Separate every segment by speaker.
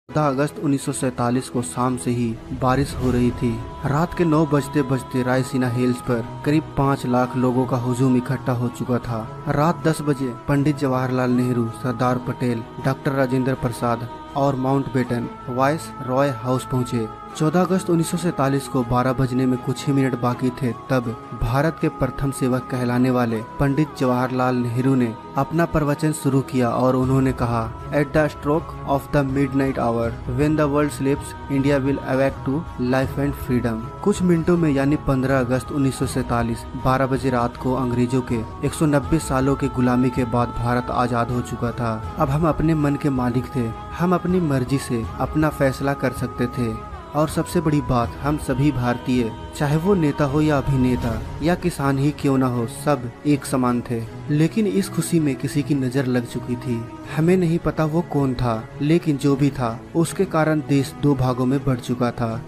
Speaker 1: 14 अगस्त 1947 को शाम से ही बारिश हो रही थी। रात के 9 बजते बजते रायसीना हिल्स पर करीब 5 लाख लोगों का हुजूम इकट्ठा हो चुका था। रात 10 बजे पंडित जवाहरलाल नेहरू, सरदार पटेल, डॉक्टर राजेंद्र प्रसाद और माउंटबेटन वाइस रॉय हाउस पहुंचे। 14 अगस्त 1947 को 12 बजने में कुछ ही मिनट बाकी थे तब भारत के प्रथम सेवक कहलाने वाले पंडित जवाहरलाल नेहरू ने अपना प्रवचन शुरू किया और उन्होंने कहा, at the stroke of the midnight hour when the world sleeps India will awake to life and freedom. कुछ मिनटों में यानी 15 अगस्त 1947 12 बजे रात को अंग्रेजों के 190 सालों के गुलामी के बाद भारत आजाद हो चुका था। अब हम अपने मन के मालिक थे। हम अपनी मर्जी से अपना फैसला कर सकते थे और सबसे बड़ी बात, हम सभी भारतीय, चाहे वो नेता हो या अभिनेता या किसान ही क्यों ना हो, सब एक समान थे। लेकिन इस खुशी में किसी की नजर लग चुकी थी। हमें नहीं पता वो कौन था, लेकिन जो भी था उसके कारण देश 2 भागों में बढ़ चुका था।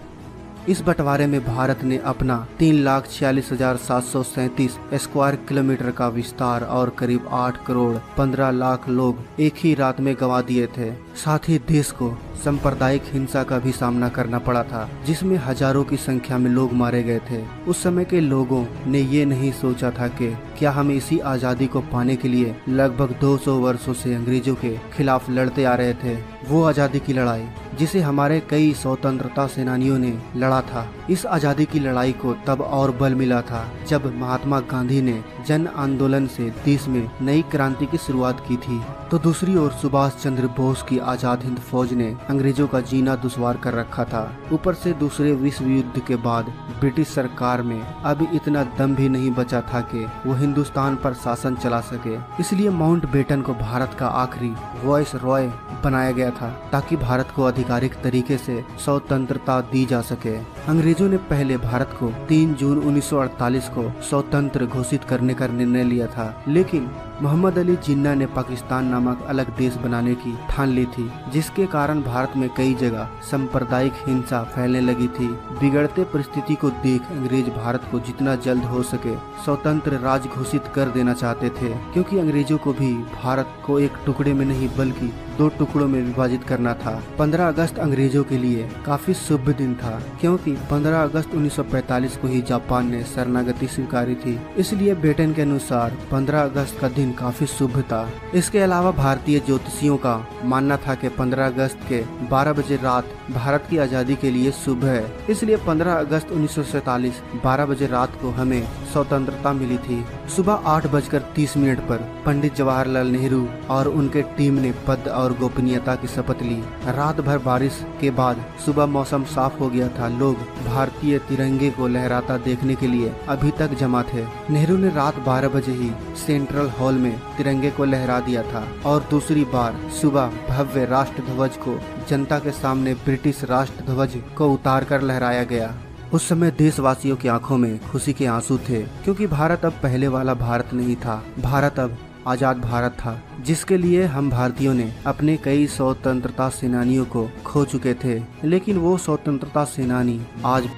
Speaker 1: इस बंटवारे में भारत ने अपना 3,46,737 स्क्वायर किलोमीटर का विस्तार और करीब 8 करोड़ 15 लाख लोग एक ही रात में गंवा दिए थे। साथ ही देश को सांप्रदायिक हिंसा का भी सामना करना पड़ा था, जिसमें हजारों की संख्या में लोग मारे गए थे। उस समय के लोगों ने ये नहीं सोचा था कि क्या हम इसी आजादी को पाने के लिए लगभग 200 वर्षों से अंग्रेजों के खिलाफ लड़ते आ रहे थे। वो आजादी की लड़ाई जिसे हमारे कई स्वतंत्रता सेनानियों ने लड़ा था। इस आजादी की लड़ाई को तब और बल मिला था जब महात्मा गांधी ने जन आंदोलन से देश में नई क्रांति की शुरुआत की थी। तो दूसरी ओर सुभाष चंद्र बोस की आजाद हिंद फौज ने अंग्रेजों का जीना दुश्वार कर रखा था। ऊपर से दूसरे विश्व युद्ध के बाद ब्रिटिश सरकार में अब इतना दम भी नहीं बचा था कि वो हिंदुस्तान पर शासन चला सके। इसलिए माउंटबेटन को भारत का आखिरी वॉइस रॉय बनाया गया था ताकि भारत को आधिकारिक तरीके से स्वतंत्रता दी जा सके। अंग्रेजों ने पहले भारत को 3 जून 1948 को स्वतंत्र घोषित करने का निर्णय लिया था, लेकिन मोहम्मद अली जिन्ना ने पाकिस्तान नामक अलग देश बनाने की ठान ली थी, जिसके कारण भारत में कई जगह सांप्रदायिक हिंसा फैलने लगी थी। बिगड़ते परिस्थिति को देख अंग्रेज भारत को जितना जल्द हो सके स्वतंत्र राज्य घोषित कर देना चाहते थे, क्योंकि अंग्रेजों को भी भारत को एक टुकड़े में नहीं बल्कि 2 टुकड़ों में विभाजित करना था। 15 अगस्त अंग्रेजों के लिए काफी शुभ दिन था, क्योंकि 15 अगस्त 1945 को ही जापान ने शरणागति स्वीकारी थी। इसलिए बेटन के अनुसार 15 अगस्त का दिन काफी शुभ था। इसके अलावा भारतीय ज्योतिषियों का मानना था कि 15 अगस्त के 12 बजे रात भारत की आजादी के लिए शुभ है। इसलिए 15 अगस्त 1947 12 बजे रात को हमें स्वतंत्रता मिली थी। सुबह 8:30 पर पंडित जवाहरलाल नेहरू और उनके टीम ने पद और गोपनीयता की शपथ ली। रात भर बारिश के बाद सुबह मौसम साफ हो गया था। लोग भारतीय तिरंगे को लहराता देखने के लिए अभी तक जमा थे। नेहरू ने रात 12 बजे ही सेंट्रल हॉल में तिरंगे को लहरा दिया था और दूसरी बार सुबह भव्य राष्ट्र ध्वज को जनता के सामने ब्रिटिश राष्ट्र ध्वज को उतार कर लहराया गया। उस समय देशवासियों की आंखों में खुशी के आंसू थे, क्योंकि भारत अब पहले वाला भारत नहीं था। भारत अब आजाद भारत था, जिसके लिए हम भारतीयों ने अपने कई स्वतंत्रता सेनानियों को खो चुके थे। लेकिन वो स्वतंत्रता सेनानी आज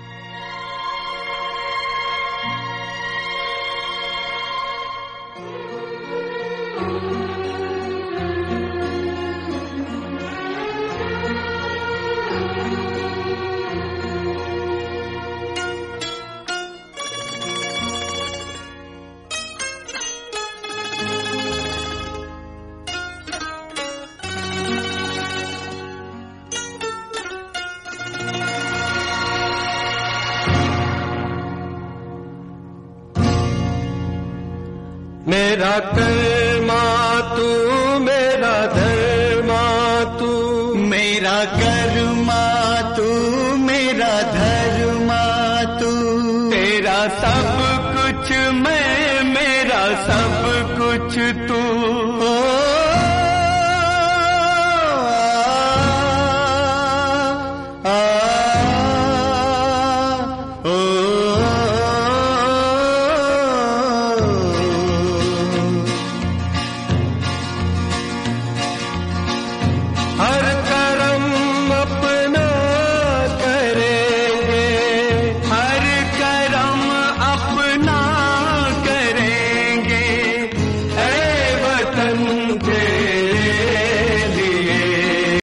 Speaker 2: मेरा कर्मा तू, मेरा धर्मा तू,
Speaker 3: मेरा कर्मा तू, मेरा धर्मा तू,
Speaker 2: तेरा सब कुछ मैं, मेरा सब कुछ तू।
Speaker 3: आ